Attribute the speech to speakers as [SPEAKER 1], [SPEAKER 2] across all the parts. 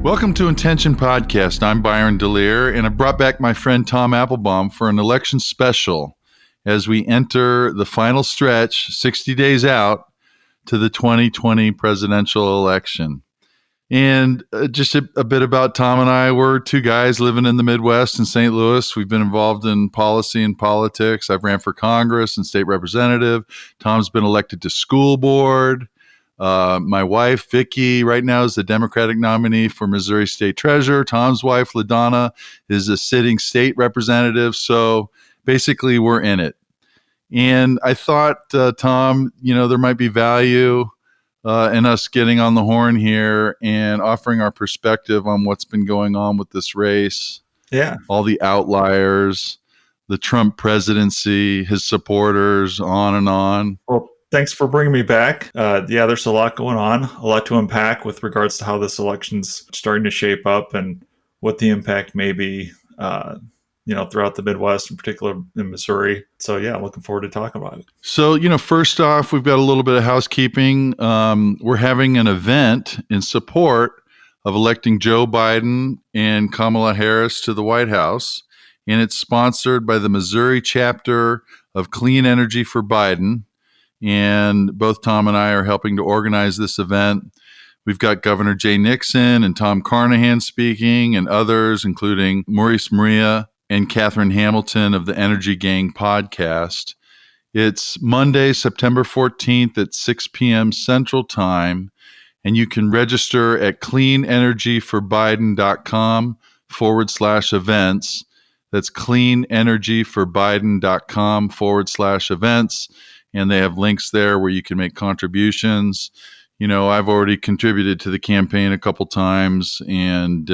[SPEAKER 1] Welcome to Intention Podcast. I'm Byron DeLear, and I brought back my friend Tom Appelbaum for an election special as we enter the final stretch, 60 days out, to the 2020 presidential election. And just a bit about Tom and I. We're two guys living in the Midwest in St. Louis. We've been involved in policy and politics. I've ran for Congress and state representative. Tom's been elected to school board. My wife, Vicki, right now is the Democratic nominee for Missouri State Treasurer. Tom's wife, LaDonna, is a sitting state representative. So basically, we're in it. And I thought, Tom, there might be value in us getting on the horn here and offering our perspective on what's been going on with this race.
[SPEAKER 2] Yeah.
[SPEAKER 1] All the outliers, the Trump presidency, his supporters, on and on.
[SPEAKER 2] Well, thanks for bringing me back. There's a lot going on, a lot to unpack with regards to how this election's starting to shape up and what the impact may be, throughout the Midwest, in particular in Missouri. So, yeah, I'm looking forward to talking about it.
[SPEAKER 1] So, first off, we've got a little bit of housekeeping. We're having an event in support of electing Joe Biden and Kamala Harris to the White House, and it's sponsored by the Missouri chapter of Clean Energy for Biden. And both Tom and I are helping to organize this event. We've got Governor Jay Nixon and Tom Carnahan speaking, and others, including Maurice Maria and Catherine Hamilton of the Energy Gang podcast. It's Monday, September 14th at 6 p.m. Central Time, and you can register at cleanenergyforbiden.com/events. That's cleanenergyforbiden.com/events. And they have links there where you can make contributions. I've already contributed to the campaign a couple times. And,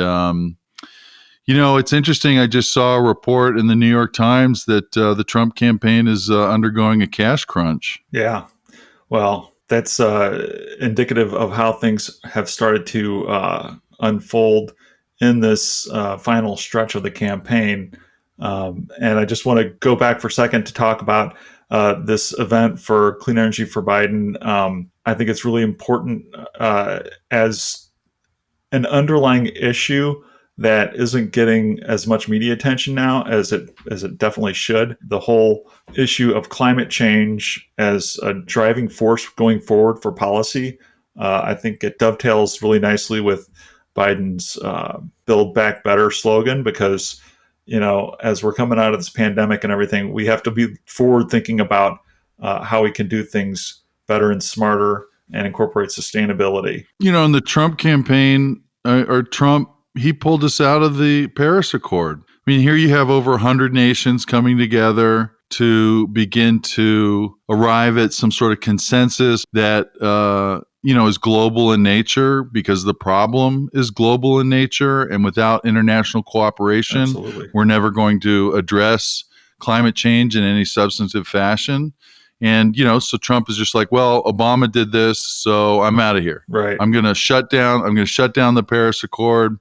[SPEAKER 1] it's interesting. I just saw a report in the New York Times that the Trump campaign is undergoing a cash crunch.
[SPEAKER 2] Yeah. Well, that's indicative of how things have started to unfold in this final stretch of the campaign. And I just want to go back for a second to talk about this event for Clean Energy for Biden. I think it's really important as an underlying issue that isn't getting as much media attention now as it definitely should. The whole issue of climate change as a driving force going forward for policy. I think it dovetails really nicely with Biden's Build Back Better slogan, because as we're coming out of this pandemic and everything, we have to be forward thinking about how we can do things better and smarter and incorporate sustainability.
[SPEAKER 1] In the Trump campaign, he pulled us out of the Paris Accord. I mean, here you have over 100 nations coming together to begin to arrive at some sort of consensus that, is global in nature, because the problem is global in nature. And without international cooperation,
[SPEAKER 2] Absolutely.
[SPEAKER 1] We're never going to address climate change in any substantive fashion. And, so Trump is just like, well, Obama did this, so I'm out of here.
[SPEAKER 2] Right.
[SPEAKER 1] I'm going to shut down the Paris Accord.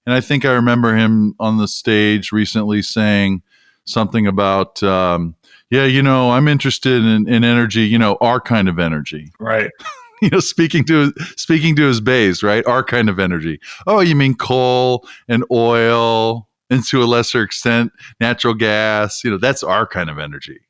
[SPEAKER 1] And I think I remember him on the stage recently saying something about, I'm interested in energy, our kind of energy.
[SPEAKER 2] Right.
[SPEAKER 1] Speaking to his base, right? Our kind of energy. Oh, you mean coal and oil, and to a lesser extent, natural gas. That's our kind of energy.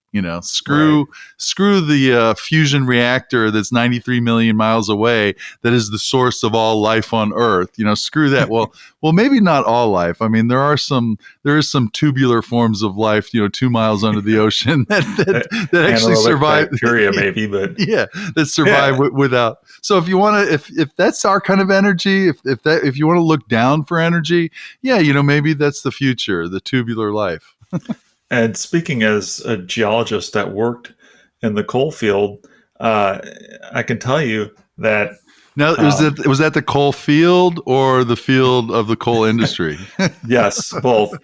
[SPEAKER 1] Screw the fusion reactor that's 93 million miles away, that is the source of all life on Earth. Screw that. Well, maybe not all life. I mean, there is some tubular forms of life, 2 miles under the ocean that actually survive.
[SPEAKER 2] Bacteria, maybe, but
[SPEAKER 1] yeah, that survive without. So if you want to, if that's our kind of energy, if you want to look down for energy, maybe that's the future, the tubular life.
[SPEAKER 2] And speaking as a geologist that worked in the coal field, I can tell you that.
[SPEAKER 1] Now, was that the coal field or the field of the coal industry?
[SPEAKER 2] Yes, both.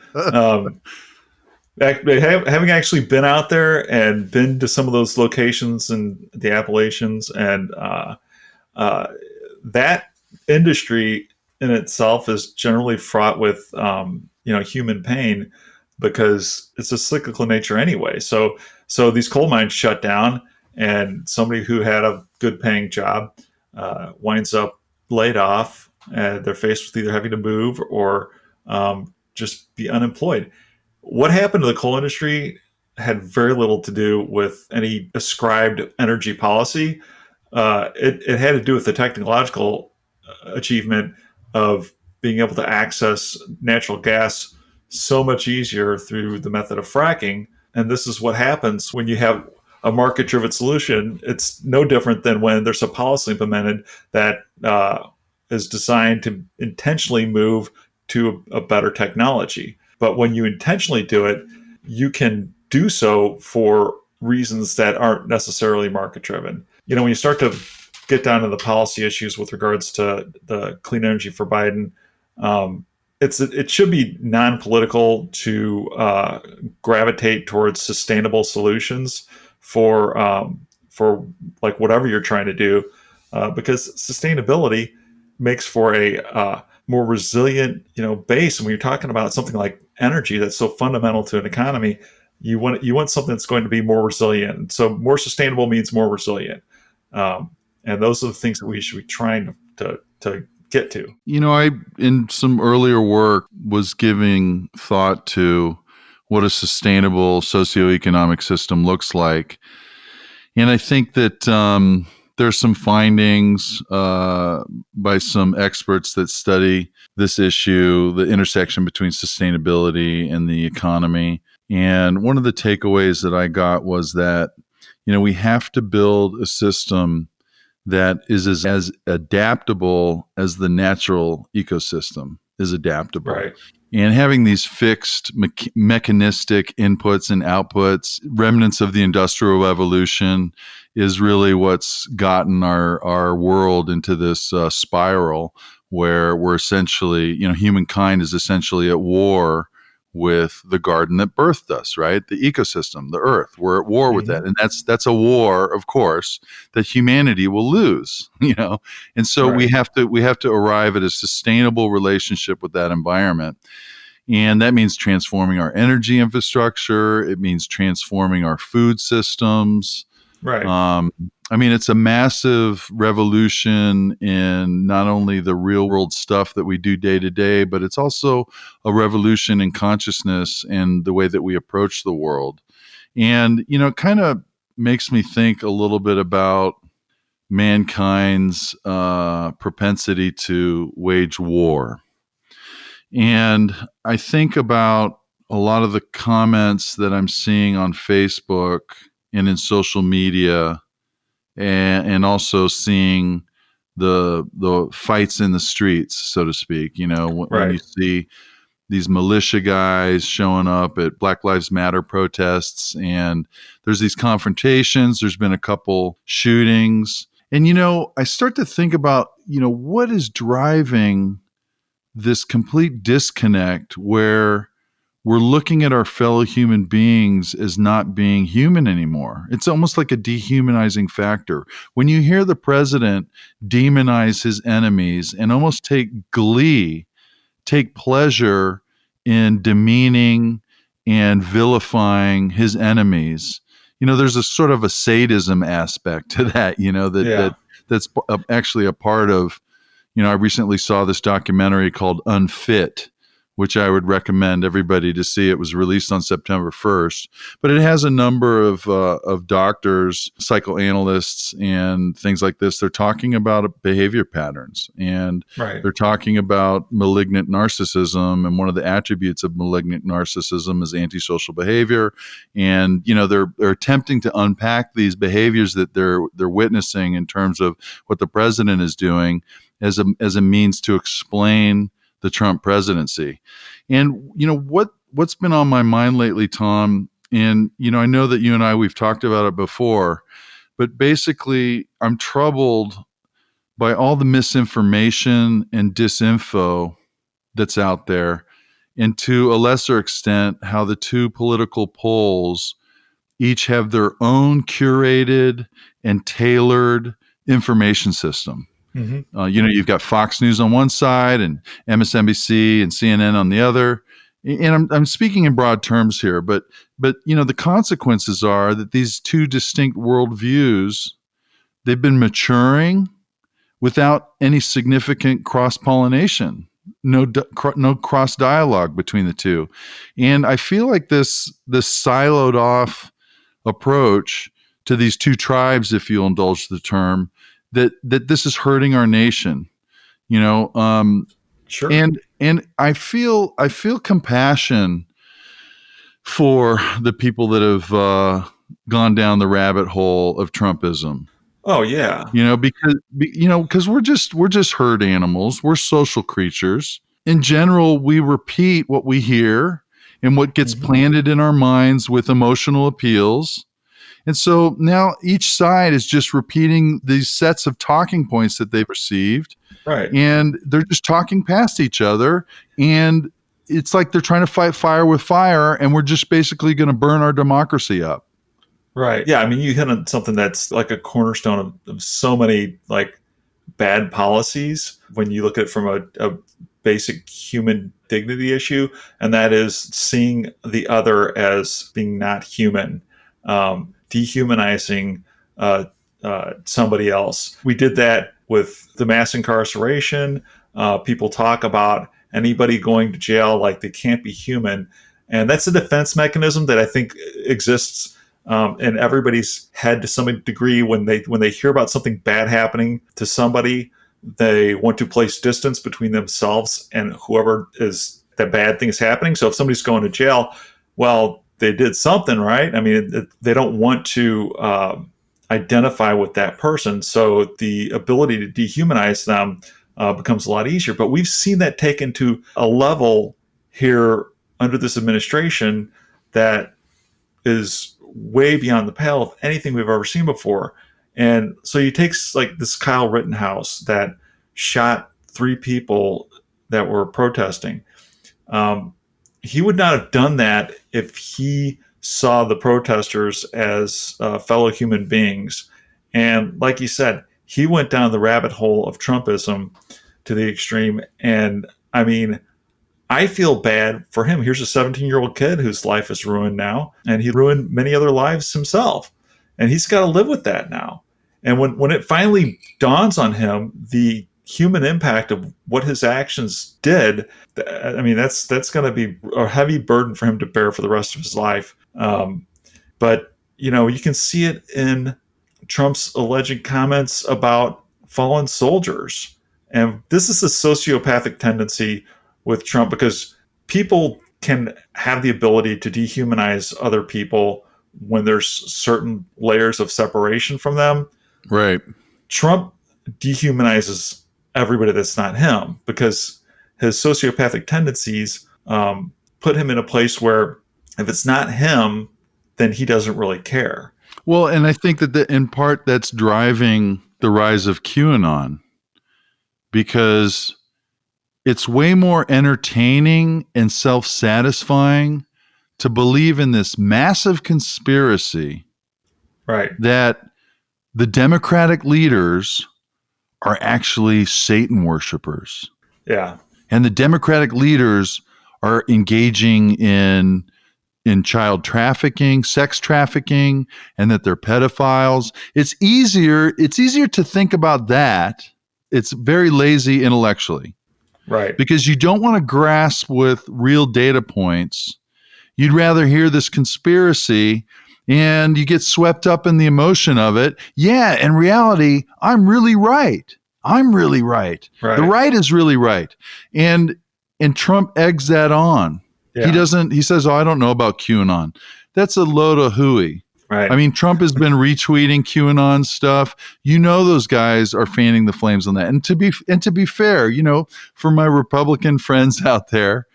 [SPEAKER 2] Having actually been out there and been to some of those locations in the Appalachians, and that industry in itself is generally fraught with human pain, because it's a cyclical nature anyway. So these coal mines shut down, and somebody who had a good paying job winds up laid off, They're faced with either having to move or just be unemployed. What happened to the coal industry had very little to do with any ascribed energy policy. It had to do with the technological achievement of being able to access natural gas so much easier through the method of fracking. And this is what happens when you have a market driven solution. It's no different than when there's a policy implemented that is designed to intentionally move to a better technology. But when you intentionally do it, you can do so for reasons that aren't necessarily market driven. When you start to get down to the policy issues with regards to the clean energy for Biden, it should be non-political to gravitate towards sustainable solutions for like whatever you're trying to do, because sustainability makes for a more resilient base. And when you're talking about something like energy that's so fundamental to an economy, you want something that's going to be more resilient. So more sustainable means more resilient. And those are the things that we should be trying to get to.
[SPEAKER 1] I, in some earlier work, was giving thought to what a sustainable socioeconomic system looks like. And I think that there's some findings by some experts that study this issue, the intersection between sustainability and the economy. And one of the takeaways that I got was that, we have to build a system that is as adaptable as the natural ecosystem is adaptable.
[SPEAKER 2] Right.
[SPEAKER 1] And having these fixed mechanistic inputs and outputs, remnants of the Industrial Revolution, is really what's gotten our world into this spiral where we're essentially, humankind is essentially at war with the garden that birthed us, right? The ecosystem, the earth. We're at war with that. And that's a war, of course, that humanity will lose, And so
[SPEAKER 2] Right.
[SPEAKER 1] we have to arrive at a sustainable relationship with that environment. And that means transforming our energy infrastructure. It means transforming our food systems.
[SPEAKER 2] Right.
[SPEAKER 1] It's a massive revolution in not only the real world stuff that we do day to day, but it's also a revolution in consciousness and the way that we approach the world. And, it kind of makes me think a little bit about mankind's propensity to wage war. And I think about a lot of the comments that I'm seeing on Facebook and in social media, and also seeing the fights in the streets, so to speak. When you see these militia guys showing up at Black Lives Matter protests, and there's these confrontations. There's been a couple shootings, and I start to think about what is driving this complete disconnect where we're looking at our fellow human beings as not being human anymore. It's almost like a dehumanizing factor. When you hear the president demonize his enemies and almost take pleasure in demeaning and vilifying his enemies, there's a sort of a sadism aspect to that, that's actually a part of, I recently saw this documentary called Unfit, which I would recommend everybody to see. It was released on September 1st, but it has a number of doctors, psychoanalysts, and things like this. They're talking about behavior patterns, and they're talking about malignant narcissism. And one of the attributes of malignant narcissism is antisocial behavior. And they're attempting to unpack these behaviors that they're witnessing in terms of what the president is doing as a means to explain the Trump presidency. And, what's been on my mind lately, Tom, and, I know that you and I, we've talked about it before, but basically I'm troubled by all the misinformation and disinfo that's out there, and to a lesser extent, how the two political poles each have their own curated and tailored information system.
[SPEAKER 2] Mm-hmm.
[SPEAKER 1] You've got Fox News on one side and MSNBC and CNN on the other. And I'm speaking in broad terms here, but the consequences are that these two distinct worldviews, they've been maturing without any significant cross-pollination, no cross dialogue between the two. And I feel like this siloed off approach to these two tribes, if you'll indulge the term, that this is hurting our nation.
[SPEAKER 2] Sure.
[SPEAKER 1] And I feel compassion for the people that have gone down the rabbit hole of Trumpism.
[SPEAKER 2] Oh yeah.
[SPEAKER 1] Because we're just herd animals. We're social creatures. In general, we repeat what we hear and what gets planted in our minds with emotional appeals. And so now each side is just repeating these sets of talking points that they've received.
[SPEAKER 2] Right.
[SPEAKER 1] And they're just talking past each other. And it's like they're trying to fight fire with fire, and we're just basically going to burn our democracy up.
[SPEAKER 2] Right. Yeah. I mean, you hit on something that's like a cornerstone of so many like bad policies when you look at it from a basic human dignity issue, and that is seeing the other as being not human, dehumanizing somebody else. We did that with the mass incarceration. People talk about anybody going to jail like they can't be human, and that's a defense mechanism that I think exists in everybody's head to some degree. When they hear about something bad happening to somebody, they want to place distance between themselves and whoever is that bad thing is happening. So if somebody's going to jail, well, they did something right. I mean, they don't want to identify with that person. So the ability to dehumanize them becomes a lot easier. But we've seen that taken to a level here under this administration that is way beyond the pale of anything we've ever seen before. And so you take like this Kyle Rittenhouse that shot 3 people that were protesting. He would not have done that if he saw the protesters as fellow human beings. And like you said, he went down the rabbit hole of Trumpism to the extreme. And I mean, I feel bad for him. Here's a 17-year-old kid whose life is ruined now, and he ruined many other lives himself. And he's got to live with that now. And when it finally dawns on him, the human impact of what his actions did, I mean, that's going to be a heavy burden for him to bear for the rest of his life. But, you can see it in Trump's alleged comments about fallen soldiers. And this is a sociopathic tendency with Trump, because people can have the ability to dehumanize other people when there's certain layers of separation from them.
[SPEAKER 1] Right.
[SPEAKER 2] Trump dehumanizes everybody that's not him, because his sociopathic tendencies put him in a place where if it's not him, then he doesn't really care.
[SPEAKER 1] Well, and I think that in part that's driving the rise of QAnon, because it's way more entertaining and self-satisfying to believe in this massive conspiracy,
[SPEAKER 2] right,
[SPEAKER 1] that the Democratic leaders are actually Satan worshipers.
[SPEAKER 2] Yeah.
[SPEAKER 1] And the Democratic leaders are engaging in child trafficking, sex trafficking, and that they're pedophiles. It's easier to think about that. It's very lazy intellectually.
[SPEAKER 2] Right.
[SPEAKER 1] Because you don't want to grasp with real data points. You'd rather hear this conspiracy and you get swept up in the emotion of it. Yeah, in reality, I'm really right. Right. The right is really right. And Trump eggs that on. Yeah. He says, I don't know about QAnon. That's a load of hooey.
[SPEAKER 2] Right.
[SPEAKER 1] I mean, Trump has been retweeting QAnon stuff. Those guys are fanning the flames on that. And to be fair, for my Republican friends out there,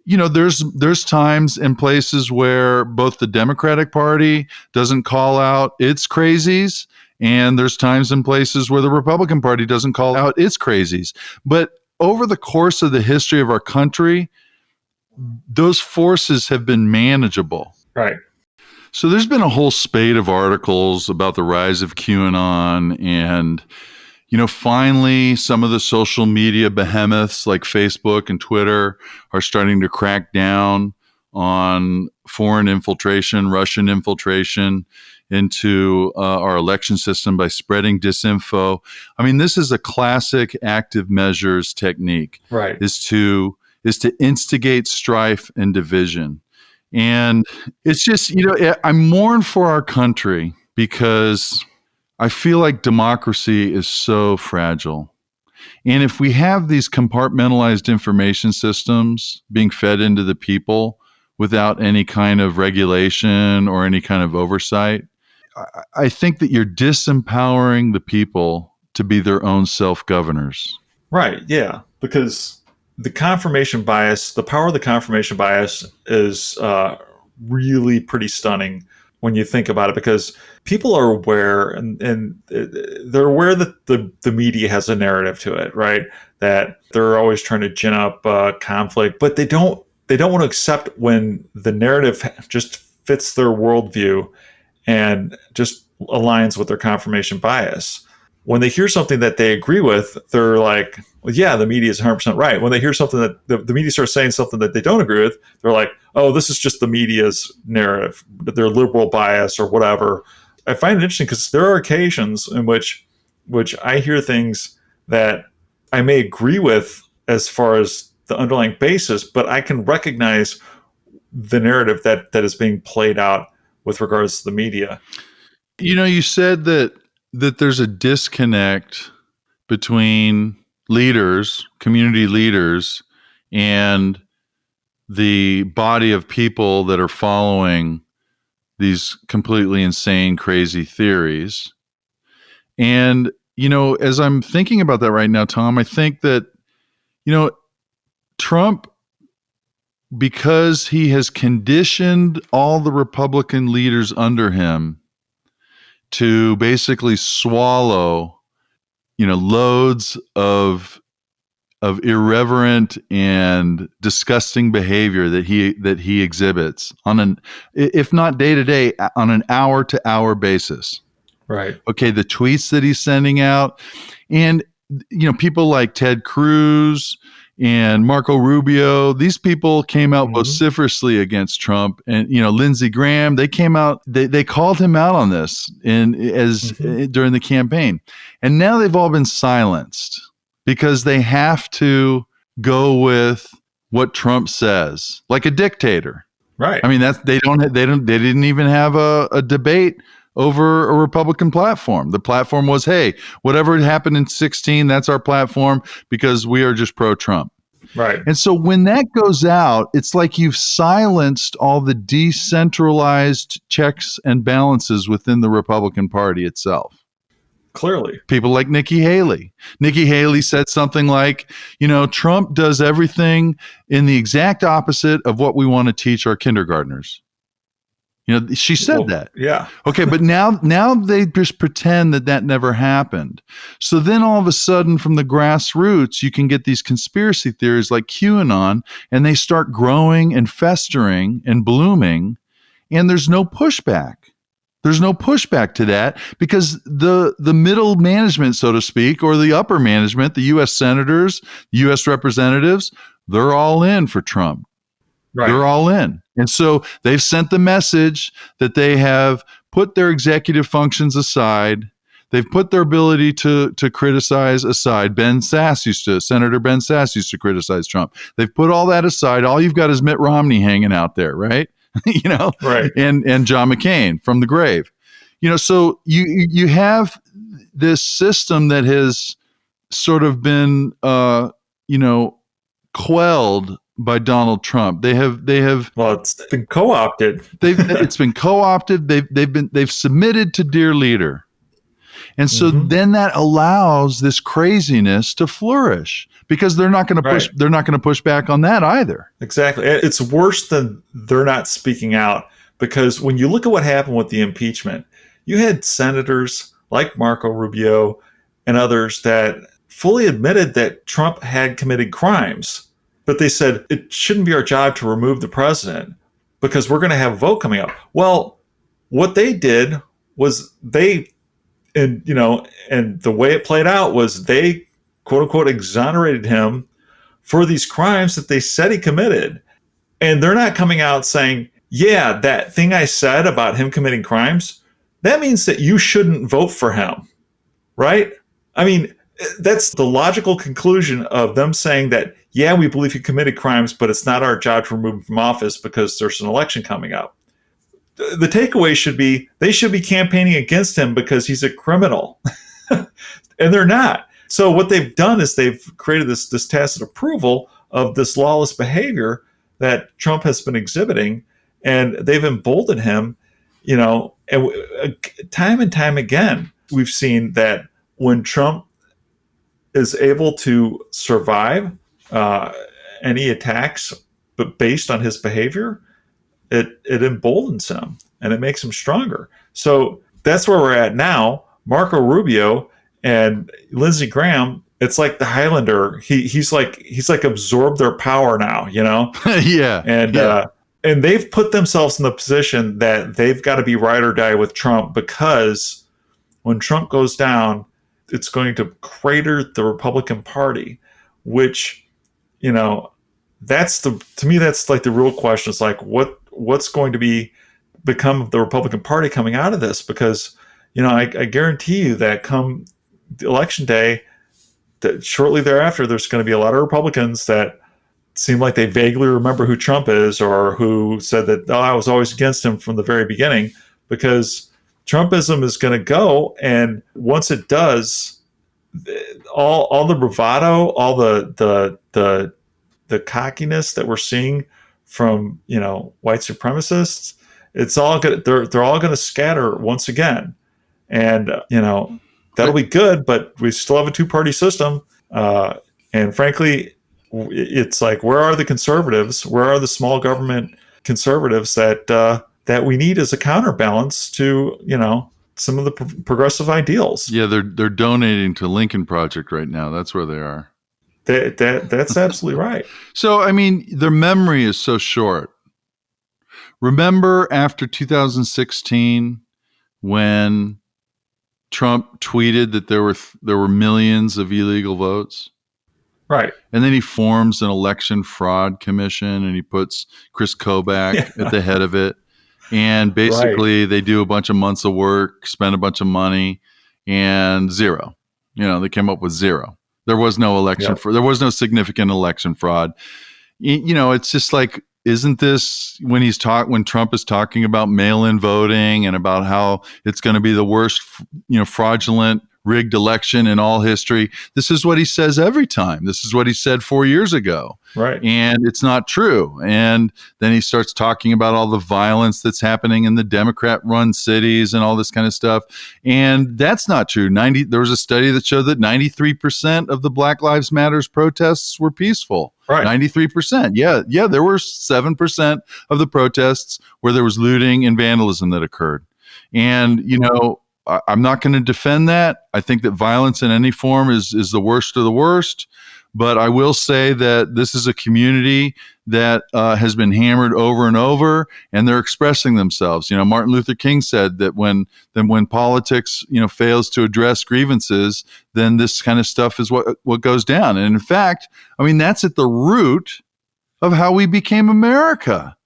[SPEAKER 1] there's times and places where both the Democratic Party doesn't call out its crazies, and there's times and places where the Republican Party doesn't call out its crazies. But over the course of the history of our country, those forces have been manageable.
[SPEAKER 2] Right.
[SPEAKER 1] So there's been a whole spate of articles about the rise of QAnon, and finally some of the social media behemoths like Facebook and Twitter are starting to crack down on foreign infiltration, Russian infiltration, into our election system by spreading disinfo. I mean, this is a classic active measures technique.
[SPEAKER 2] Right.
[SPEAKER 1] Is to instigate strife and division. And it's just, I mourn for our country because I feel like democracy is so fragile. And if we have these compartmentalized information systems being fed into the people without any kind of regulation or any kind of oversight, I think that you're disempowering the people to be their own self-governors.
[SPEAKER 2] Right, yeah, because the confirmation bias, the power of the confirmation bias is really pretty stunning when you think about it, because people are aware and they're aware that the media has a narrative to it, right? That they're always trying to gin up conflict, but they don't want to accept when the narrative just fits their worldview and just aligns with their confirmation bias. When they hear something that they agree with, they're like, well, yeah, the media is 100% right. When they hear something that the media starts saying something that they don't agree with, they're like, oh, this is just the media's narrative, their liberal bias or whatever. I find it interesting because there are occasions in which I hear things that I may agree with as far as the underlying basis, but I can recognize the narrative that is being played out with regards to the media.
[SPEAKER 1] You said that there's a disconnect between leaders, community leaders, and the body of people that are following these completely insane, crazy theories. And, as I'm thinking about that right now, Tom, I think that, Trump, because he has conditioned all the Republican leaders under him to basically swallow, loads of irreverent and disgusting behavior that he exhibits on an, if not day to day, on an hour to hour basis.
[SPEAKER 2] Right.
[SPEAKER 1] Okay, the tweets that he's sending out, and people like Ted Cruz and Marco Rubio, these people came out vociferously against Trump, and Lindsey Graham, they came out, they called him out on this during the campaign, and now they've all been silenced because they have to go with what Trump says, like a dictator.
[SPEAKER 2] Right.
[SPEAKER 1] I mean, they didn't even have a debate over a Republican platform. The platform was, hey, whatever happened in 2016, that's our platform because we are just pro-Trump.
[SPEAKER 2] Right.
[SPEAKER 1] And so when that goes out, it's like you've silenced all the decentralized checks and balances within the Republican Party itself.
[SPEAKER 2] Clearly.
[SPEAKER 1] People like Nikki Haley. Nikki Haley said something like, Trump does everything in the exact opposite of what we want to teach our kindergartners. She said that.
[SPEAKER 2] Yeah.
[SPEAKER 1] Okay, but now they just pretend that never happened. So then all of a sudden from the grassroots, you can get these conspiracy theories like QAnon, and they start growing and festering and blooming, and there's no pushback. There's no pushback to that because the middle management, so to speak, or the upper management, the U.S. senators, U.S. representatives, they're all in for Trump. Right. They're all in. And so they've sent the message that they have put their executive functions aside. They've put their ability to criticize aside. Senator Ben Sass used to criticize Trump. They've put all that aside. All you've got is Mitt Romney hanging out there, right?
[SPEAKER 2] Right.
[SPEAKER 1] And John McCain from the grave. So you have this system that has sort of been quelled by Donald Trump. They have.
[SPEAKER 2] Well, it's been co-opted.
[SPEAKER 1] It's been co-opted. They've submitted to dear leader, and so then that allows this craziness to flourish because they're not going to push. They're not going to push back on that either.
[SPEAKER 2] Exactly. It's worse than they're not speaking out, because when you look at what happened with the impeachment, you had senators like Marco Rubio and others that fully admitted that Trump had committed crimes. But they said it shouldn't be our job to remove the president because we're going to have a vote coming up. Well, what they did was and the way it played out was they, quote unquote, exonerated him for these crimes that they said he committed. And they're not coming out saying, yeah, that thing I said about him committing crimes, that means that you shouldn't vote for him, right? I mean, that's the logical conclusion of them saying that, yeah, we believe he committed crimes, but it's not our job to remove him from office because there's an election coming up. The takeaway should be they should be campaigning against him because he's a criminal. And they're not. So what they've done is they've created this tacit approval of this lawless behavior that Trump has been exhibiting, and they've emboldened him. And time and time again, we've seen that when Trump is able to survive any attacks, but based on his behavior, it emboldens him and it makes him stronger. So that's where we're at now. Marco Rubio and Lindsey Graham, it's like the Highlander. He's like absorbed their power now,
[SPEAKER 1] Yeah.
[SPEAKER 2] And they've put themselves in the position that they've got to be ride or die with Trump, because when Trump goes down, it's going to crater the Republican Party, which, to me, that's like the real question. It's like, what's going to become of the Republican Party coming out of this? Because, I guarantee you that come election day, that shortly thereafter, there's going to be a lot of Republicans that seem like they vaguely remember who Trump is, or who said that, I was always against him from the very beginning, because Trumpism is going to go. And once it does, all the bravado, all the cockiness that we're seeing from, white supremacists, it's all good. They're all going to scatter once again. And, that'll be good, but we still have a two-party system. And frankly, it's like, where are the conservatives? Where are the small government conservatives that we need as a counterbalance to, some of the progressive ideals?
[SPEAKER 1] Yeah, they're donating to Lincoln Project right now. That's where they are.
[SPEAKER 2] That's absolutely right.
[SPEAKER 1] So, I mean, their memory is so short. Remember after 2016 when Trump tweeted that there were millions of illegal votes?
[SPEAKER 2] Right.
[SPEAKER 1] And then he forms an election fraud commission and he puts Chris Kobach at the head of it. And basically they do a bunch of months of work, spend a bunch of money, and zero. They came up with zero. There was no election there was no significant election fraud. It's just like, isn't this when Trump is talking about mail-in voting and about how it's going to be the worst, fraudulent, rigged election in all history? This is what he says every time. This is what he said 4 years ago.
[SPEAKER 2] Right.
[SPEAKER 1] And it's not true. And then he starts talking about all the violence that's happening in the Democrat-run cities and all this kind of stuff. And that's not true. There was a study that showed that 93% of the Black Lives Matters protests were peaceful.
[SPEAKER 2] Right.
[SPEAKER 1] 93%. Yeah. There were 7% of the protests where there was looting and vandalism that occurred. And, I'm not going to defend that. I think that violence in any form is the worst of the worst. But I will say that this is a community that has been hammered over and over, and they're expressing themselves. Martin Luther King said that when politics, fails to address grievances, then this kind of stuff is what goes down. And in fact, I mean, that's at the root of how we became America.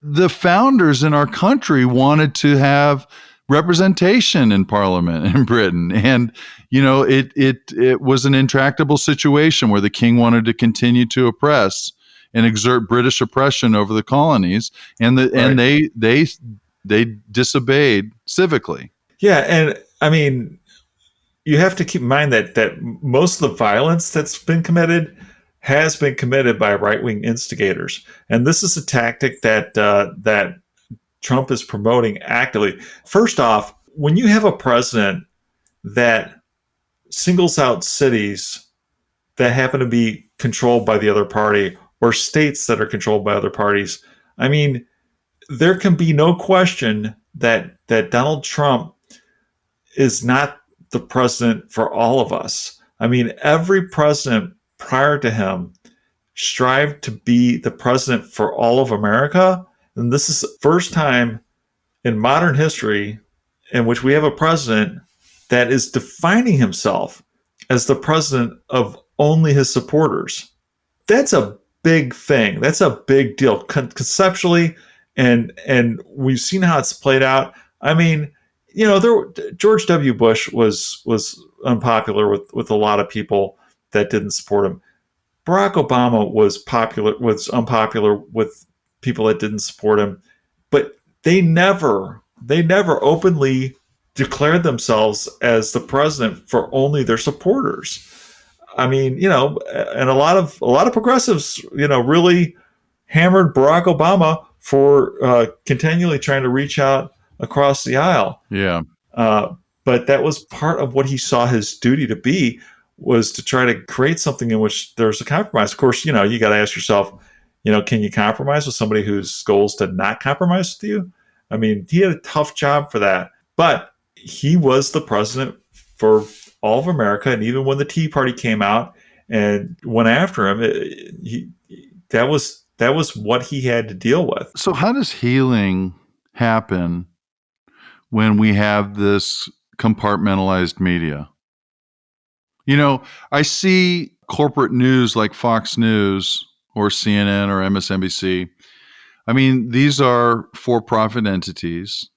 [SPEAKER 1] The founders in our country wanted to have representation in Parliament in Britain, and it was an intractable situation where the king wanted to continue to oppress and exert British oppression over the colonies, and they disobeyed civically.
[SPEAKER 2] Yeah, and I mean, you have to keep in mind that most of the violence that's been committed has been committed by right-wing instigators, and this is a tactic that Trump is promoting actively. First off, when you have a president that singles out cities that happen to be controlled by the other party, or states that are controlled by other parties, I mean, there can be no question that Donald Trump is not the president for all of us. I mean, every president prior to him strived to be the president for all of America. And this is the first time in modern history in which we have a president that is defining himself as the president of only his supporters. That's a big thing. That's a big deal conceptually, and we've seen how it's played out. I mean, George W. Bush was unpopular with a lot of people that didn't support him. Barack Obama was unpopular with people that didn't support him, but they never openly declared themselves as the president for only their supporters. I mean, and a lot of progressives, really hammered Barack Obama for continually trying to reach out across the aisle.
[SPEAKER 1] Yeah.
[SPEAKER 2] Uh, but that was part of what he saw his duty to be, was to try to create something in which there's a compromise. Of course, you got to ask yourself, can you compromise with somebody whose goal is to not compromise with you? I mean, he had a tough job for that, but he was the president for all of America. And even when the Tea Party came out and went after him, that was what he had to deal with.
[SPEAKER 1] So how does healing happen when we have this compartmentalized media? I see corporate news like Fox News or CNN or MSNBC. I mean, these are for-profit entities,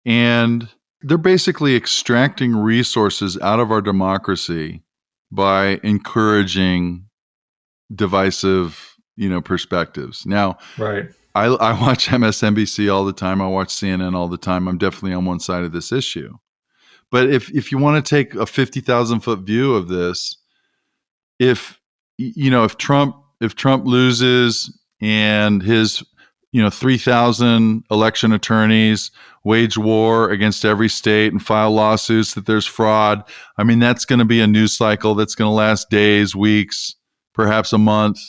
[SPEAKER 1] and they're basically extracting resources out of our democracy by encouraging divisive, perspectives. Now,
[SPEAKER 2] Right.
[SPEAKER 1] I watch MSNBC all the time. I watch CNN all the time. I'm definitely on one side of this issue. But if you want to take a 50,000-foot view of this, if Trump loses and his 3,000 election attorneys wage war against every state and file lawsuits that there's fraud, I mean, that's going to be a news cycle that's going to last days, weeks, perhaps a month.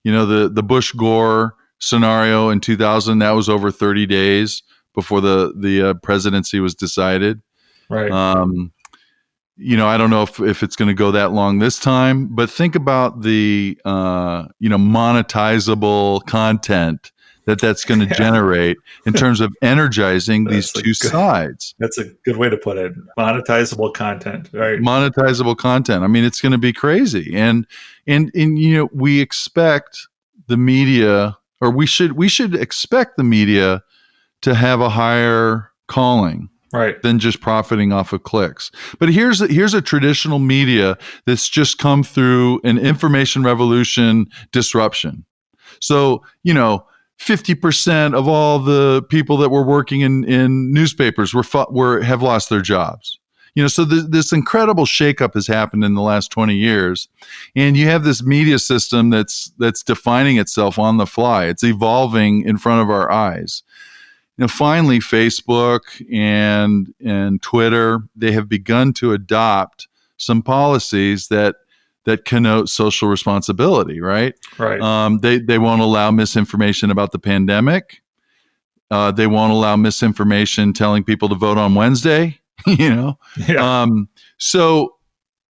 [SPEAKER 1] The Bush Gore scenario in 2000, that was over 30 days before the presidency was decided.
[SPEAKER 2] Right.
[SPEAKER 1] I don't know if it's going to go that long this time, but think about the monetizable content that's going to generate in terms of energizing these two sides.
[SPEAKER 2] That's a good way to put it. Monetizable content, right?
[SPEAKER 1] Monetizable content. I mean, it's going to be crazy, and we expect the media, or we should expect the media to have a higher calling.
[SPEAKER 2] Right.
[SPEAKER 1] Than just profiting off of clicks. But here's a traditional media that's just come through an information revolution disruption. So, 50% of all the people that were working in newspapers have lost their jobs. So this incredible shakeup has happened in the last 20 years. And you have this media system that's defining itself on the fly. It's evolving in front of our eyes. Finally, Facebook and Twitter, they have begun to adopt some policies that connote social responsibility, right?
[SPEAKER 2] Right.
[SPEAKER 1] They won't allow misinformation about the pandemic. They won't allow misinformation telling people to vote on Wednesday.
[SPEAKER 2] Yeah.
[SPEAKER 1] So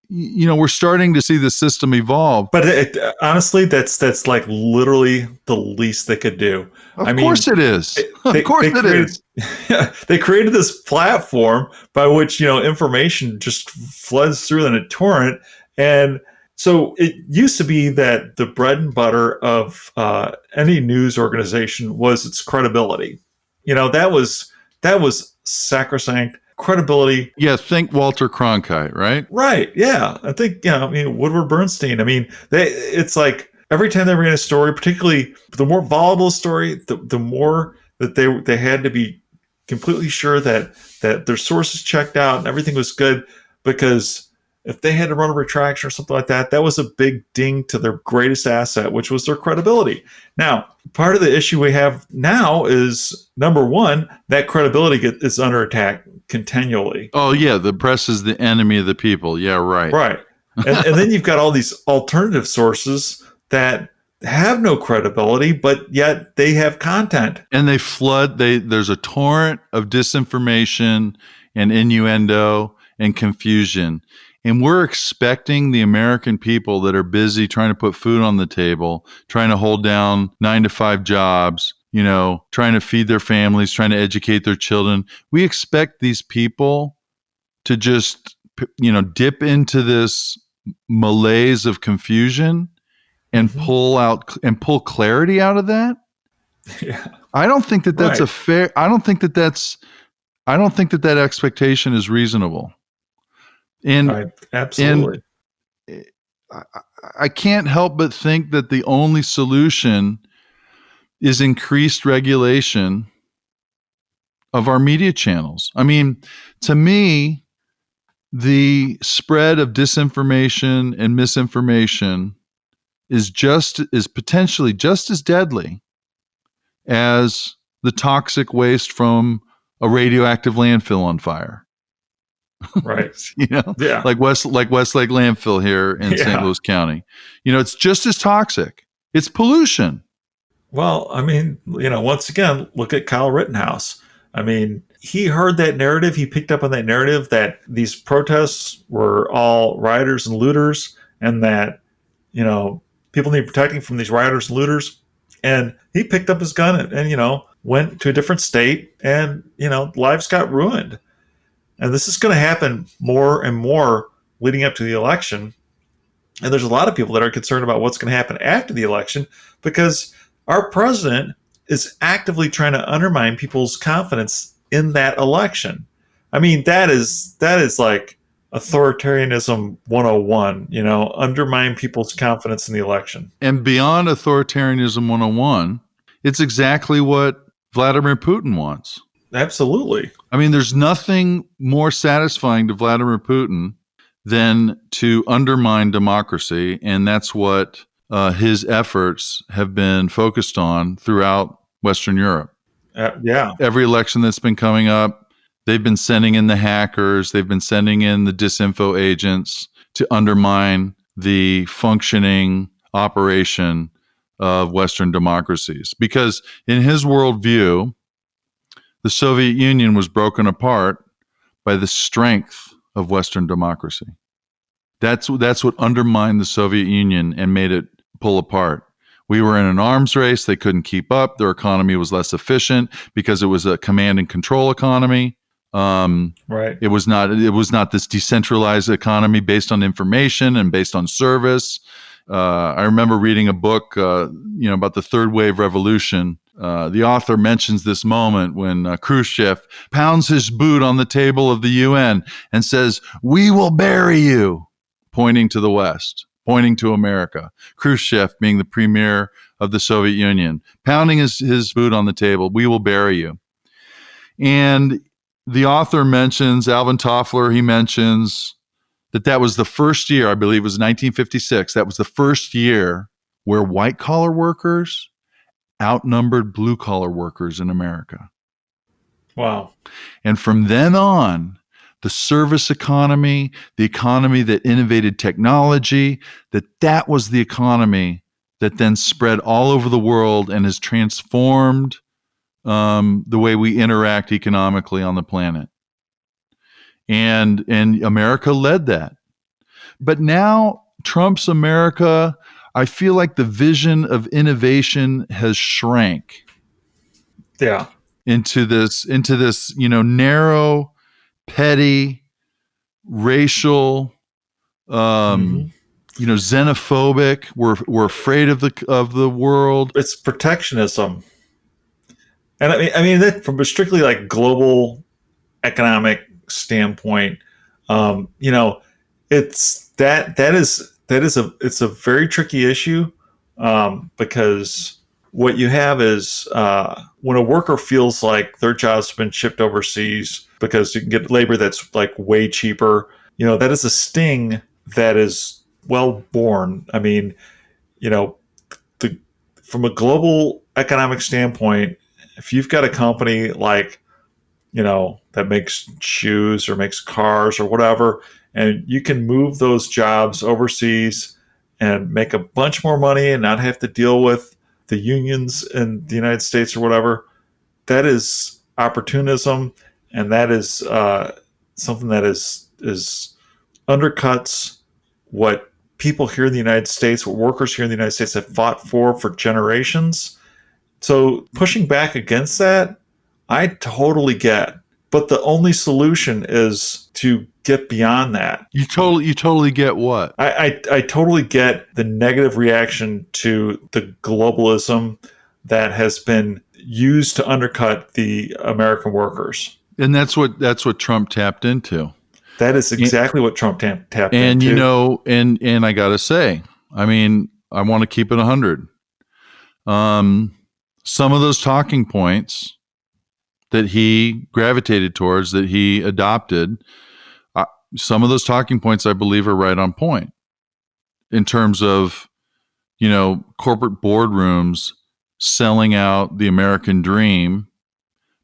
[SPEAKER 1] we're starting to see the system evolve.
[SPEAKER 2] But honestly, that's like literally the least they could do.
[SPEAKER 1] Of course it is. Of course it is.
[SPEAKER 2] They created this platform by which, information just floods through in a torrent. And so it used to be that the bread and butter of any news organization was its credibility. That was sacrosanct. Credibility.
[SPEAKER 1] Yeah, think Walter Cronkite, right?
[SPEAKER 2] Right. Yeah. I think, Woodward Bernstein. I mean, it's like every time they ran a story, particularly the more volatile story, the more that they had to be completely sure that their sources checked out and everything was good, because if they had to run a retraction or something like that, that was a big ding to their greatest asset, which was their credibility. Now, part of the issue we have now is, number one, that credibility is under attack continually.
[SPEAKER 1] Oh, yeah. The press is the enemy of the people. Yeah, right.
[SPEAKER 2] Right. And then you've got all these alternative sources that have no credibility, but yet they have content.
[SPEAKER 1] And they flood. There's a torrent of disinformation and innuendo and confusion. And we're expecting the American people that are busy trying to put food on the table, trying to hold down 9-to-5 jobs, trying to feed their families, trying to educate their children. We expect these people to just, dip into this malaise of confusion and pull clarity out of that.
[SPEAKER 2] Yeah.
[SPEAKER 1] I don't think that that's
[SPEAKER 2] right.
[SPEAKER 1] I don't think that that's I don't think that expectation is reasonable. And
[SPEAKER 2] Absolutely.
[SPEAKER 1] I can't help but think that the only solution is increased regulation of our media channels. I mean, to me, the spread of disinformation and misinformation is potentially just as deadly as the toxic waste from a radioactive landfill on fire.
[SPEAKER 2] Right.
[SPEAKER 1] Yeah. Like Westlake landfill here in St. Louis County. It's just as toxic. It's pollution.
[SPEAKER 2] Well, I mean, once again, look at Kyle Rittenhouse. I mean, he heard that narrative. He picked up on that narrative that these protests were all rioters and looters, and that, people need protecting from these rioters and looters. And he picked up his gun and went to a different state, and, lives got ruined. And this is going to happen more and more leading up to the election. And there's a lot of people that are concerned about what's going to happen after the election, because our president is actively trying to undermine people's confidence in that election. I mean, that is like authoritarianism 101, undermine people's confidence in the election.
[SPEAKER 1] And beyond authoritarianism 101, it's exactly what Vladimir Putin wants.
[SPEAKER 2] Absolutely.
[SPEAKER 1] I mean, there's nothing more satisfying to Vladimir Putin than to undermine democracy, and that's what his efforts have been focused on throughout Western Europe. Every election that's been coming up, they've been sending in the hackers, they've been sending in the disinfo agents to undermine the functioning operation of Western democracies. Because in his worldview, the Soviet Union was broken apart by the strength of Western democracy. That's what undermined the Soviet Union and made it pull apart. We were in an arms race. They couldn't keep up. Their economy was less efficient because it was a command and control economy.
[SPEAKER 2] Right.
[SPEAKER 1] It was not this decentralized economy based on information and based on service. I remember reading a book, about the third wave revolution. The author mentions this moment when Khrushchev pounds his boot on the table of the UN and says, "We will bury you," pointing to the West, pointing to America. Khrushchev being the premier of the Soviet Union, pounding his boot on the table, "We will bury you." And the author mentions, Alvin Toffler, he mentions that was the first year, I believe it was 1956, that was the first year where white-collar workers outnumbered blue-collar workers in America.
[SPEAKER 2] Wow.
[SPEAKER 1] And from then on, the service economy, the economy that innovated technology, that was the economy that then spread all over the world and has transformed the way we interact economically on the planet. And America led that. But now Trump's America, I feel like the vision of innovation has shrank.
[SPEAKER 2] Yeah.
[SPEAKER 1] Into this, narrow, petty, racial, xenophobic. We're afraid of the world.
[SPEAKER 2] It's protectionism. And I mean that from a strictly like global economic standpoint, it's it's a very tricky issue, because what you have is when a worker feels like their job's been shipped overseas because you can get labor that's like way cheaper, that is a sting that is well born. I mean, from a global economic standpoint, if you've got a company like, that makes shoes or makes cars or whatever, and you can move those jobs overseas and make a bunch more money and not have to deal with the unions in the United States or whatever, that is opportunism, and that is something that is undercuts what people here in the United States, what workers here in the United States have fought for generations. So pushing back against that, I totally get. But the only solution is to get beyond that.
[SPEAKER 1] You totally get what?
[SPEAKER 2] I totally get the negative reaction to the globalism that has been used to undercut the American workers.
[SPEAKER 1] And that's what Trump tapped into.
[SPEAKER 2] That is exactly what Trump tapped
[SPEAKER 1] And
[SPEAKER 2] into.
[SPEAKER 1] and I gotta say, I mean, I want to keep it 100. Some of those talking points that he gravitated towards, that he adopted, uh, some of those talking points I believe are right on point in terms of corporate boardrooms selling out the American dream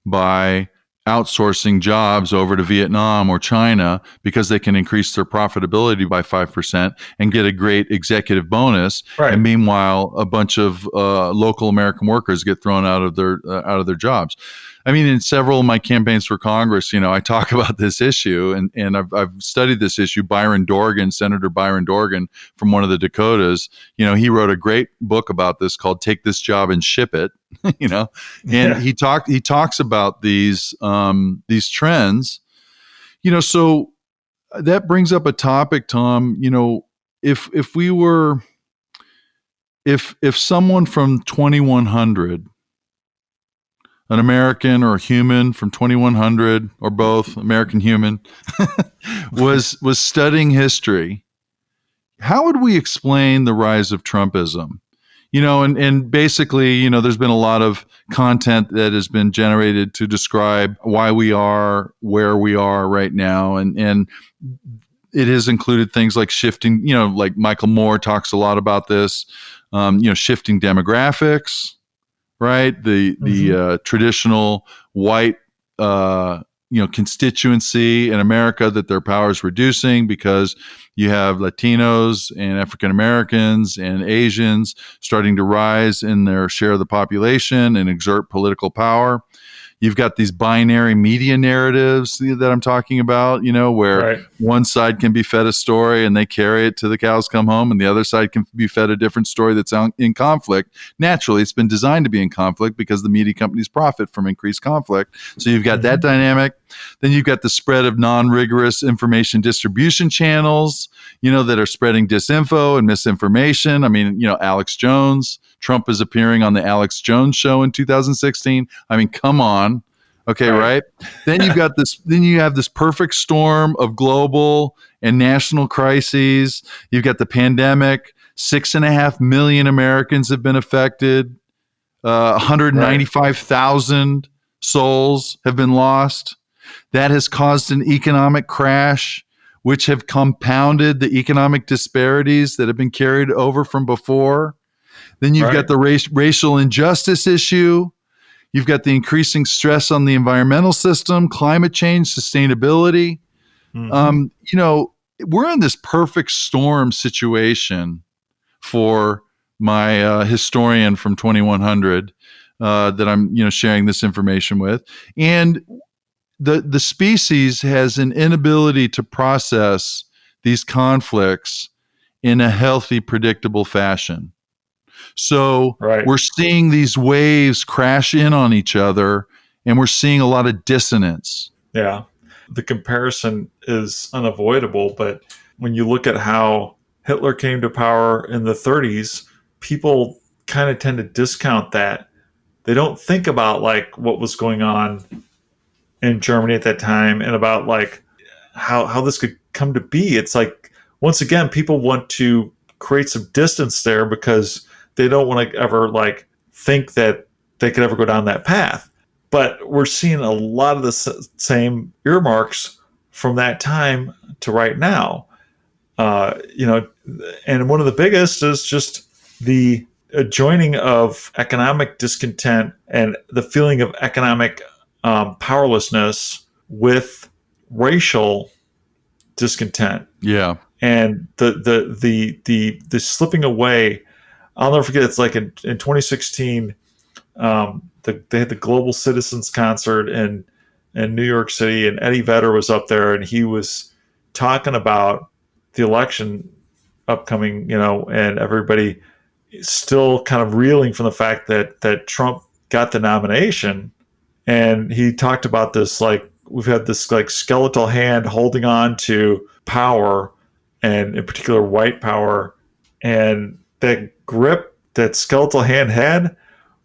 [SPEAKER 1] by outsourcing jobs over to Vietnam or China because they can increase their profitability by 5% and get a great executive bonus.
[SPEAKER 2] Right.
[SPEAKER 1] And meanwhile, a bunch of local American workers get thrown out of their jobs. I mean, in several of my campaigns for Congress, I talk about this issue, and I've studied this issue. Senator Byron Dorgan from one of the Dakotas, he wrote a great book about this called "Take This Job and Ship It." And he talks about these trends. So that brings up a topic, Tom. If someone from 2100, an American or a human from 2100, or both, American human, was studying history, how would we explain the rise of Trumpism? And basically, there's been a lot of content that has been generated to describe why we are where we are right now. And it has included things like shifting, like Michael Moore talks a lot about this, shifting demographics, right? The traditional white, constituency in America, that their power is reducing because you have Latinos and African Americans and Asians starting to rise in their share of the population and exert political power. You've got these binary media narratives that I'm talking about, where one side can be fed a story and they carry it till the cows come home, and the other side can be fed a different story that's in conflict. Naturally, it's been designed to be in conflict because the media companies profit from increased conflict. So you've got that dynamic. Then you've got the spread of non-rigorous information distribution channels, that are spreading disinfo and misinformation. I mean, Alex Jones. Trump is appearing on the Alex Jones show in 2016. I mean, come on. Okay, right? Then you've got this. Then you have this perfect storm of global and national crises. You've got the pandemic. 6.5 million Americans have been affected. 195,000 souls have been lost. That has caused an economic crash, which have compounded the economic disparities that have been carried over from before. Then you've got the racial injustice issue. You've got the increasing stress on the environmental system, climate change, sustainability. We're in this perfect storm situation for my historian from 2100 that I'm sharing this information with. And the species has an inability to process these conflicts in a healthy, predictable fashion. So we're seeing these waves crash in on each other, and we're seeing a lot of dissonance.
[SPEAKER 2] Yeah. The comparison is unavoidable, but when you look at how Hitler came to power in the 30s, people kind of tend to discount that. They don't think about like what was going on in Germany at that time and about like how this could come to be. It's like, once again, people want to create some distance there because they don't want to ever like think that they could ever go down that path. But we're seeing a lot of the same earmarks from that time to right now. And one of the biggest is just the joining of economic discontent and the feeling of economic powerlessness with racial discontent.
[SPEAKER 1] Yeah.
[SPEAKER 2] And the slipping away. I'll never forget. It's like in 2016, they had the Global Citizens Concert in New York City, and Eddie Vedder was up there, and he was talking about the election upcoming, and everybody still kind of reeling from the fact that Trump got the nomination. And he talked about this, like, we've had this like skeletal hand holding on to power, and in particular white power, and that grip that skeletal hand had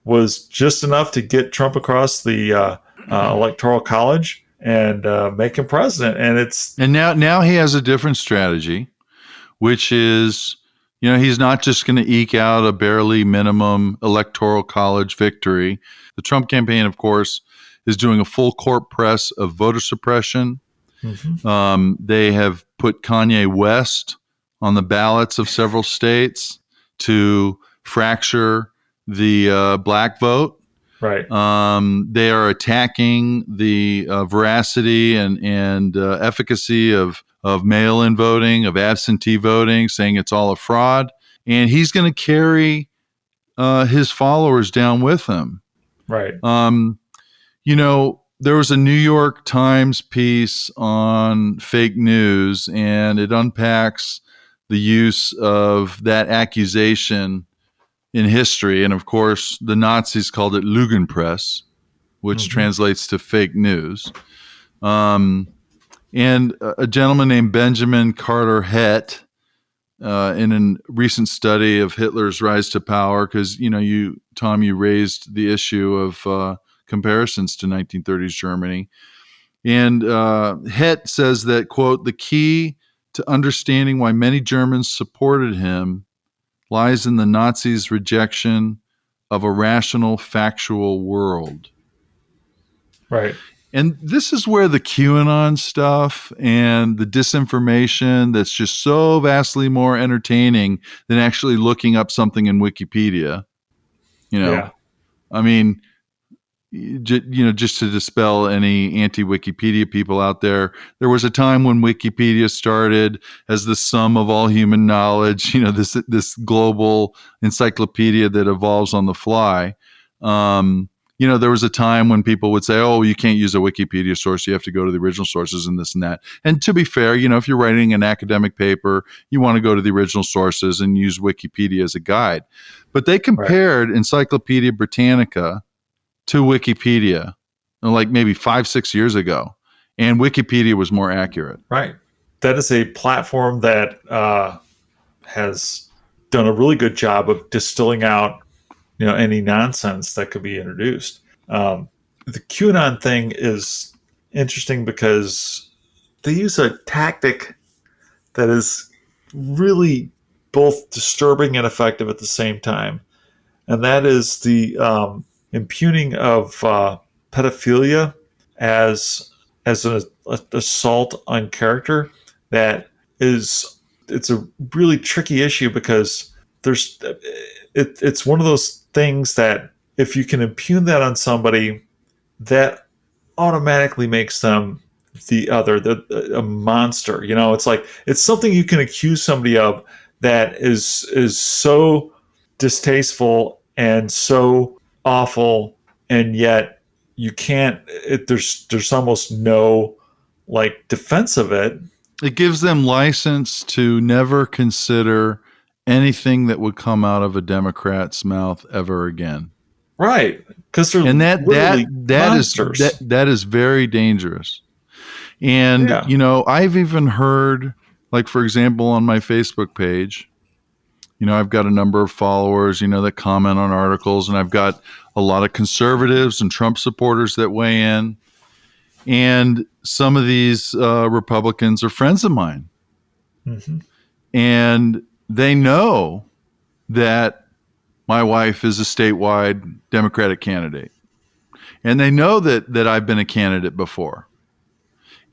[SPEAKER 2] was just enough to get Trump across the electoral college. and make him president. And it's
[SPEAKER 1] And now he has a different strategy, which is, he's not just going to eke out a barely minimum electoral college victory. The Trump campaign, of course, is doing a full court press of voter suppression. They have put Kanye West on the ballots of several states to fracture the black vote.
[SPEAKER 2] right,
[SPEAKER 1] They are attacking the veracity and efficacy of mail-in voting, of absentee voting, saying it's all a fraud. And he's going to carry his followers down with him.
[SPEAKER 2] right,
[SPEAKER 1] There was a New York Times piece on fake news, and it unpacks the use of that accusation in history. And of course, the Nazis called it Lügenpresse, which translates to fake news. And a gentleman named Benjamin Carter Hett, in a recent study of Hitler's rise to power, because, Tom, you raised the issue of comparisons to 1930s Germany. And Hett says that, quote, the key to understanding why many Germans supported him lies in the Nazis' rejection of a rational, factual world.
[SPEAKER 2] right.
[SPEAKER 1] And this is where the QAnon stuff and the disinformation that's just so vastly more entertaining than actually looking up something in Wikipedia.
[SPEAKER 2] Yeah.
[SPEAKER 1] I mean, just to dispel any anti-Wikipedia people out there, there was a time when Wikipedia started as the sum of all human knowledge, this global encyclopedia that evolves on the fly. There was a time when people would say, oh, you can't use a Wikipedia source, you have to go to the original sources and this and that. And to be fair, if you're writing an academic paper, you want to go to the original sources and use Wikipedia as a guide. But they compared Encyclopedia Britannica to Wikipedia, like maybe 5-6 years ago, and Wikipedia was more accurate.
[SPEAKER 2] Right. That is a platform that has done a really good job of distilling out, any nonsense that could be introduced. The QAnon thing is interesting because they use a tactic that is really both disturbing and effective at the same time, and that is the impugning of pedophilia as an assault on character. It's a really tricky issue because it's one of those things that if you can impugn that on somebody, that automatically makes them a monster. It's something you can accuse somebody of that is so distasteful and so awful, and yet you can't. There's almost no defense of it.
[SPEAKER 1] It gives them license to never consider anything that would come out of a Democrat's mouth ever again.
[SPEAKER 2] Right, because they're
[SPEAKER 1] that is very dangerous. And I've even heard, for example, on my Facebook page, I've got a number of followers, that comment on articles, and I've got a lot of conservatives and Trump supporters that weigh in. And some of these Republicans are friends of mine. And they know that my wife is a statewide Democratic candidate. And they know that I've been a candidate before.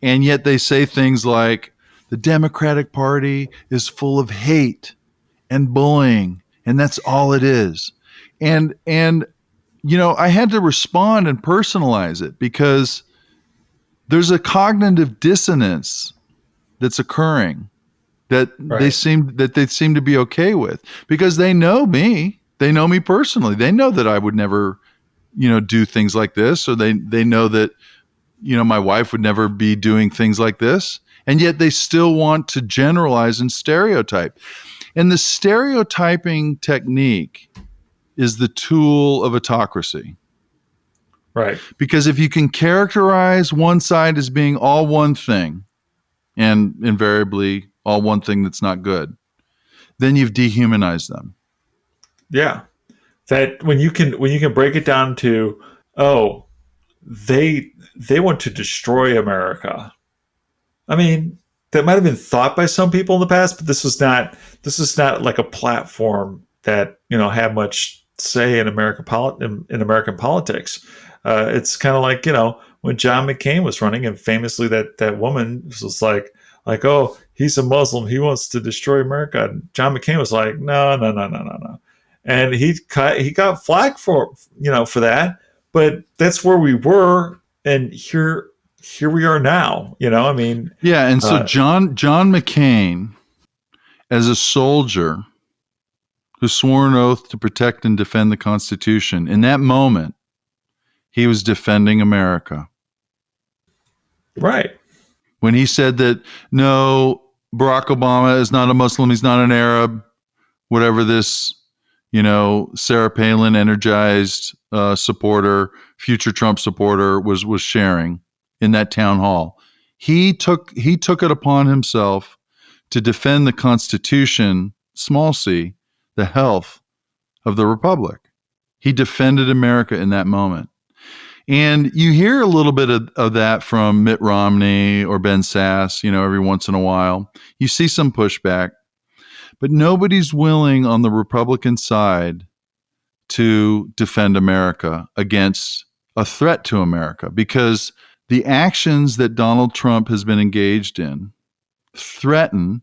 [SPEAKER 1] And yet they say things like, the Democratic Party is full of hate and bullying, and that's all it is. And I had to respond and personalize it because there's a cognitive dissonance that's occurring that they seem to be okay with, because they know me personally. They know that I would never, do things like this, or they know that, my wife would never be doing things like this. And yet they still want to generalize and stereotype. And the stereotyping technique is the tool of autocracy.
[SPEAKER 2] Right.
[SPEAKER 1] Because if you can characterize one side as being all one thing, and invariably all one thing that's not good, then you've dehumanized them.
[SPEAKER 2] Yeah. That when you can break it down to, oh, they want to destroy America. I mean, that might have been thought by some people in the past, but this is not like a platform that had much say in in American politics. It's kind of like when John McCain was running, and famously that woman was like, oh, he's a Muslim, he wants to destroy America. And John McCain was like, no, no, no, no, no, no, and he got flack for that, but that's where we were, and here we are now. I mean,
[SPEAKER 1] Yeah, and so John McCain, as a soldier who swore an oath to protect and defend the Constitution, in that moment, he was defending America.
[SPEAKER 2] right.
[SPEAKER 1] When he said that, no, Barack Obama is not a Muslim, he's not an Arab, whatever this, Sarah Palin energized supporter, future Trump supporter was sharing in that town hall. He took it upon himself to defend the Constitution, small c, the health of the Republic. He defended America in that moment. And you hear a little bit of that from Mitt Romney or Ben Sass, every once in a while. You see some pushback, but nobody's willing on the Republican side to defend America against a threat to America, because the actions that Donald Trump has been engaged in threaten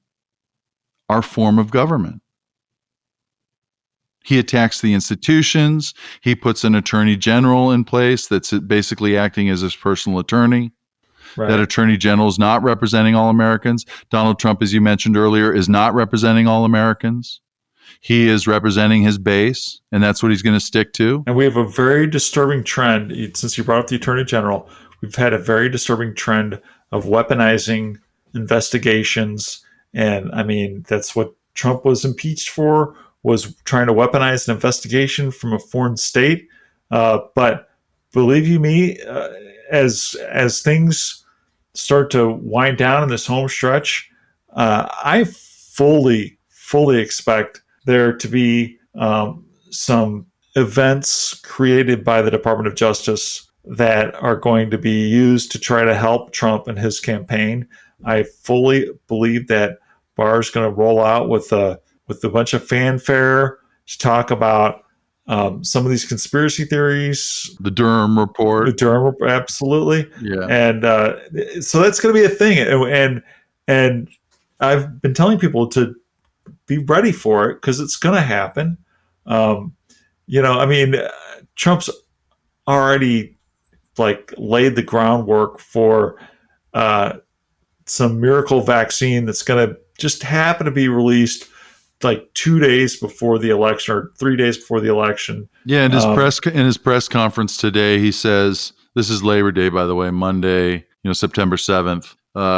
[SPEAKER 1] our form of government. He attacks the institutions. He puts an attorney general in place that's basically acting as his personal attorney. Right. That attorney general is not representing all Americans. Donald Trump, as you mentioned earlier, is not representing all Americans. He is representing his base, and that's what he's going to stick to.
[SPEAKER 2] And we have a very disturbing trend. Since you brought up the attorney general, we've had a very disturbing trend of weaponizing investigations. And I mean, that's what Trump was impeached for, was trying to weaponize an investigation from a foreign state. But believe you me, as things start to wind down in this home stretch, I fully expect there to be some events created by the Department of Justice that are going to be used to try to help Trump and his campaign. I fully believe that Barr is going to roll out with a bunch of fanfare to talk about some of these conspiracy theories.
[SPEAKER 1] The Durham report.
[SPEAKER 2] Absolutely.
[SPEAKER 1] Yeah.
[SPEAKER 2] And so that's going to be a thing. And I've been telling people to be ready for it, because it's going to happen. I mean, Trump's already laid the groundwork for some miracle vaccine that's going to just happen to be released 2 days before the election, or 3 days before the election.
[SPEAKER 1] Yeah, in his press conference today, he says, this is Labor Day, by the way, Monday, September 7th.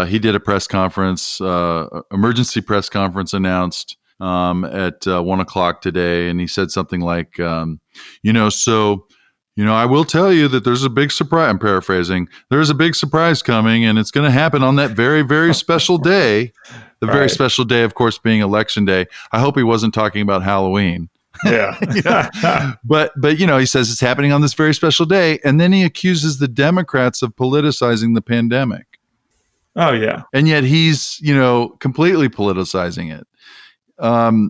[SPEAKER 1] He did a press conference, emergency press conference announced at 1 o'clock today, and he said something like, I will tell you that there's a big surprise. I'm paraphrasing. There's a big surprise coming, and it's going to happen on that very, very special day. The very special day, of course, being Election Day. I hope he wasn't talking about Halloween.
[SPEAKER 2] Yeah.
[SPEAKER 1] But he says it's happening on this very special day, and then he accuses the Democrats of politicizing the pandemic.
[SPEAKER 2] Oh, yeah.
[SPEAKER 1] And yet he's, completely politicizing it.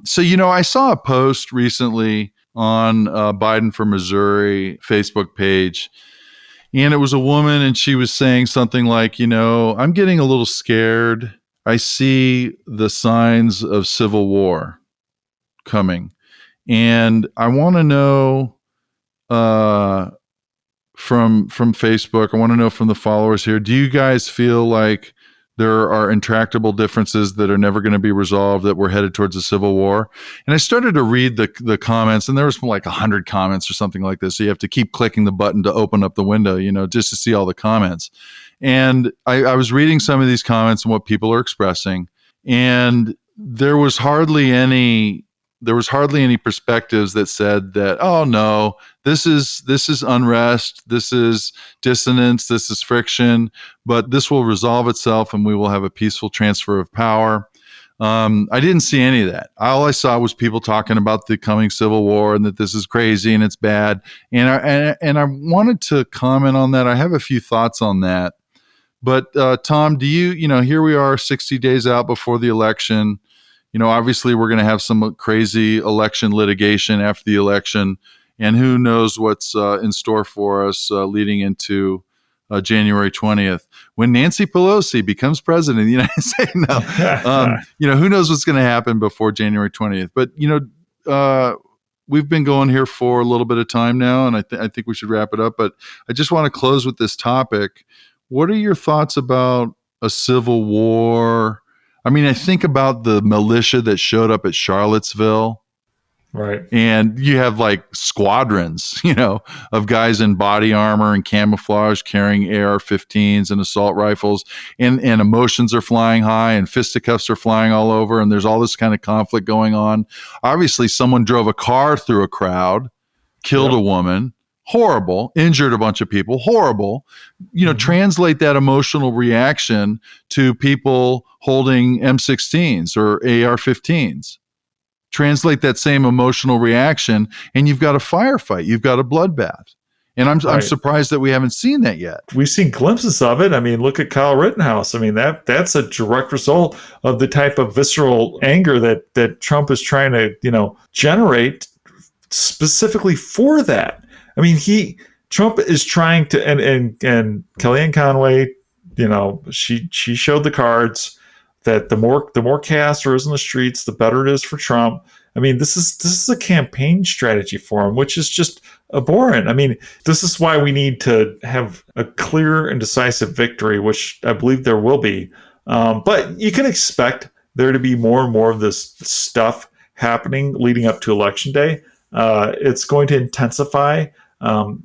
[SPEAKER 1] So, I saw a post recently on Biden for Missouri Facebook page, and it was a woman, and she was saying something like, I'm getting a little scared. I see the signs of civil war coming, and I want to know from Facebook, I want to know from the followers here, do you guys feel like there are intractable differences that are never going to be resolved, that we're headed towards a civil war? And I started to read the comments, and there was 100 comments or something like this. So you have to keep clicking the button to open up the window, just to see all the comments. And I was reading some of these comments and what people are expressing, and there was hardly any perspectives that said that, oh no, this is unrest, this is dissonance, this is friction, but this will resolve itself and we will have a peaceful transfer of power. I didn't see any of that. All I saw was people talking about the coming civil war and that this is crazy and it's bad. And I wanted to comment on that. I have a few thoughts on that. But Tom, do you know, here we are 60 days out before the election. You know, obviously we're going to have some crazy election litigation after the election, and who knows what's in store for us leading into January 20th, when Nancy Pelosi becomes president of the United States. You know, who knows what's going to happen before January 20th. But, you know, we've been going here for a little bit of time now, and I think we should wrap it up. But I just want to close with this topic. What are your thoughts about a civil war? I mean, I think about the militia that showed up at Charlottesville.
[SPEAKER 2] Right.
[SPEAKER 1] And you have like squadrons, you know, of guys in body armor and camouflage carrying AR-15s and assault rifles, and emotions are flying high and fisticuffs are flying all over. And there's all this kind of conflict going on. Obviously, someone drove a car through a crowd, killed a woman. Horrible, injured a bunch of people, horrible. You know, translate that emotional reaction to people holding M16s or AR-15s. Translate that same emotional reaction, and you've got a firefight, you've got a bloodbath. And I'm surprised that we haven't seen that yet.
[SPEAKER 2] We've seen glimpses of it. I mean, look at Kyle Rittenhouse. I mean, that's a direct result of the type of visceral anger that Trump is trying to, you know, generate specifically for that. I mean, Trump is trying to, and Kellyanne Conway, you know, she showed the cards that the more chaos there is in the streets, the better it is for Trump. I mean, this is a campaign strategy for him, which is just abhorrent. I mean, this is why we need to have a clear and decisive victory, which I believe there will be. But you can expect there to be more and more of this stuff happening leading up to Election Day. It's going to intensify. And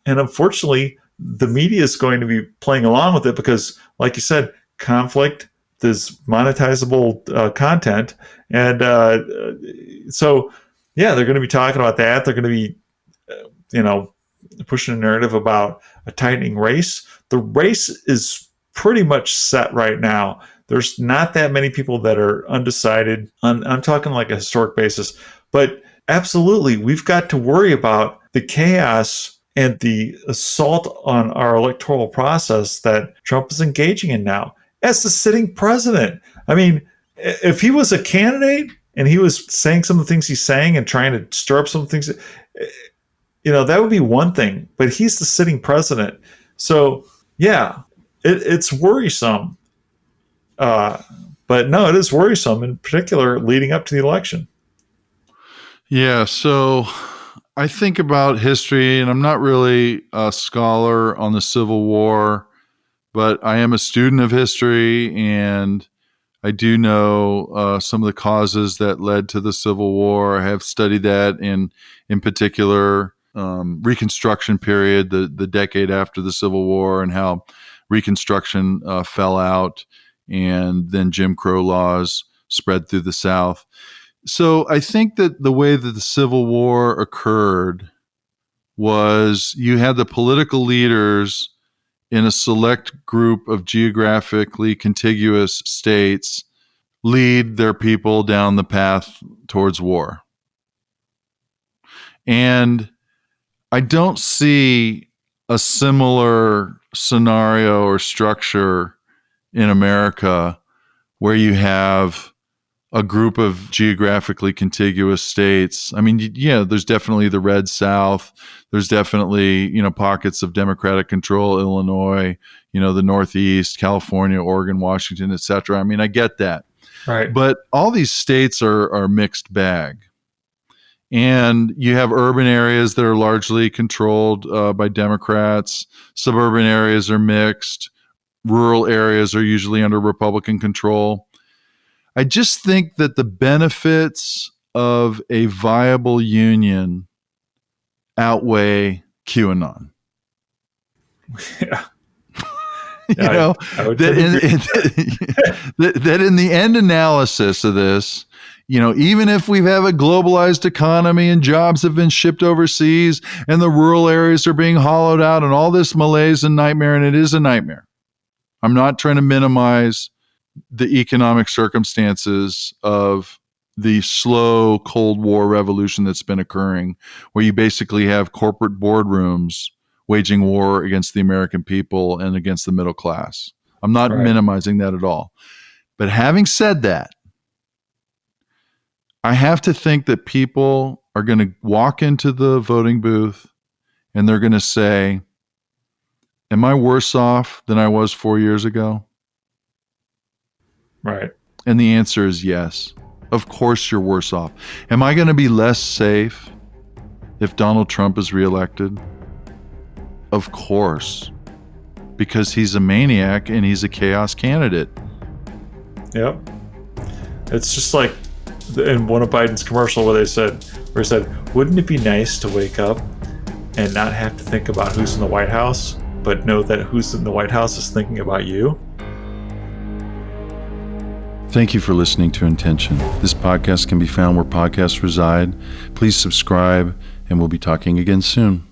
[SPEAKER 2] unfortunately, the media is going to be playing along with it because, like you said, conflict, there's monetizable content. And so, yeah, they're going to be talking about that. They're going to be, you know, pushing a narrative about a tightening race. The race is pretty much set right now. There's not that many people that are undecided. I'm talking like a historic basis. But absolutely, we've got to worry about the chaos and the assault on our electoral process that Trump is engaging in now as the sitting president. I mean, if he was a candidate and he was saying some of the things he's saying and trying to stir up some of the things, you know, that would be one thing. But he's the sitting president. So, yeah, it's worrisome. But no, it is worrisome, in particular, leading up to the election.
[SPEAKER 1] Yeah, so I think about history, and I'm not really a scholar on the Civil War, but I am a student of history, and I do know some of the causes that led to the Civil War. I have studied that in particular, Reconstruction period, the decade after the Civil War, and how Reconstruction fell out, and then Jim Crow laws spread through the South. So I think that the way that the Civil War occurred was you had the political leaders in a select group of geographically contiguous states lead their people down the path towards war. And I don't see a similar scenario or structure in America where you have a group of geographically contiguous states. I mean, yeah, there's definitely the Red South. There's definitely, you know, pockets of Democratic control, Illinois, you know, the Northeast, California, Oregon, Washington, et cetera. I mean, I get that.
[SPEAKER 2] Right.
[SPEAKER 1] But all these states are mixed bag. And you have urban areas that are largely controlled by Democrats. Suburban areas are mixed. Rural areas are usually under Republican control. I just think that the benefits of a viable union outweigh QAnon.
[SPEAKER 2] Yeah.
[SPEAKER 1] You know, that in the end analysis of this, you know, even if we have a globalized economy and jobs have been shipped overseas and the rural areas are being hollowed out and all this malaise and nightmare, and it is a nightmare. I'm not trying to minimize the economic circumstances of the slow Cold War revolution that's been occurring, where you basically have corporate boardrooms waging war against the American people and against the middle class. I'm not minimizing that at all. But having said that, I have to think that people are going to walk into the voting booth and they're going to say, am I worse off than I was 4 years ago?
[SPEAKER 2] Right.
[SPEAKER 1] And the answer is yes. Of course you're worse off. Am I going to be less safe if Donald Trump is reelected? Of course. Because he's a maniac and he's a chaos candidate.
[SPEAKER 2] Yep. It's just like in one of Biden's commercial where he said, wouldn't it be nice to wake up and not have to think about who's in the White House, but know that who's in the White House is thinking about you?
[SPEAKER 1] Thank you for listening to Intention. This podcast can be found where podcasts reside. Please subscribe, and we'll be talking again soon.